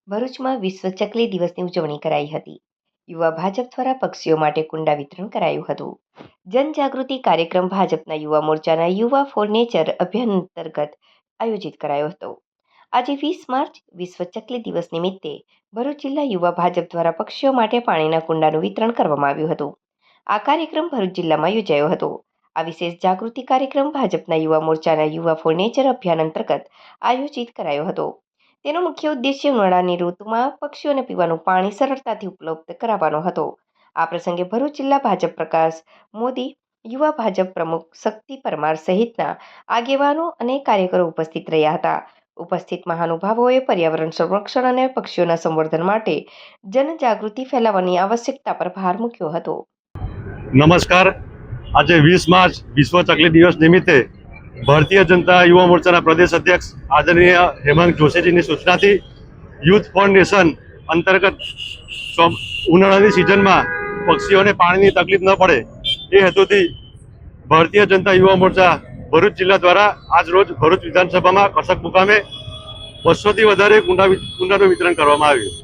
ભરૂચમાં વિશ્વ ચકલી દિવસની ઉજવણી કરાઈ હતી. યુવા ભાજપ દ્વારા પક્ષીઓ માટે કુંડા વિતરણ કરાયું હતું. જનજાગૃતિ કાર્યક્રમ ભાજપના યુવા મોરચાના યુવા ફોર નેચર અભિયાન અંતર્ગત આયોજિત કરાયો હતો. આજે 20 માર્ચ વિશ્વ ચકલી દિવસ નિમિત્તે ભરૂચ જિલ્લા યુવા ભાજપ દ્વારા પક્ષીઓ માટે પાણીના કુંડાનું વિતરણ કરવામાં આવ્યું હતું. આ કાર્યક્રમ ભરૂચ જિલ્લામાં યોજાયો હતો. આ વિશેષ જાગૃતિ કાર્યક્રમ ભાજપના યુવા મોરચાના યુવા ફોર નેચર અભિયાન અંતર્ગત આયોજિત કરાયો હતો. તેનો મુખ્ય ઉદ્દેશ્ય ઉનાળાની ઋતુમાં પક્ષીઓને પીવાનું પાણી સરળતાથી ઉપલબ્ધ કરાવવાનો હતો. આ પ્રસંગે ભરૂચ જિલ્લા ભાજપ પ્રકાશ મોદી, યુવા ભાજપ પ્રમુખ શક્તિ પરમાર સહિતના આગેવાનો અને કાર્યકરો ઉપસ્થિત રહ્યા હતા. ઉપસ્થિત મહાનુભાવોએ પર્યાવરણ સંરક્ષણ અને પક્ષીઓના સંવર્ધન માટે જનજાગૃતિ ફેલાવવાની આવશ્યકતા પર ભાર મૂક્યો હતો. નમસ્કાર. આજે 20 માર્ચ વિશ્વ ચકલી દિવસ નિમિત્તે ભારતીય જનતા યુવા મોરચાના પ્રદેશ અધ્યક્ષ આદરણીય હેમાંગ જોશીજીની સૂચનાથી યુથ ફાઉન્ડેશન અંતર્ગત ઉનાળાની સિઝનમાં પક્ષીઓને પાણીની તકલીફ ન પડે એ હેતુથી ભારતીય જનતા યુવા મોરચા ભરૂચ જિલ્લા દ્વારા આજ રોજ ભરૂચ વિધાનસભામાં કસક મુકામે 200થી વધારે કુંડાનું વિતરણ કરવામાં આવ્યું.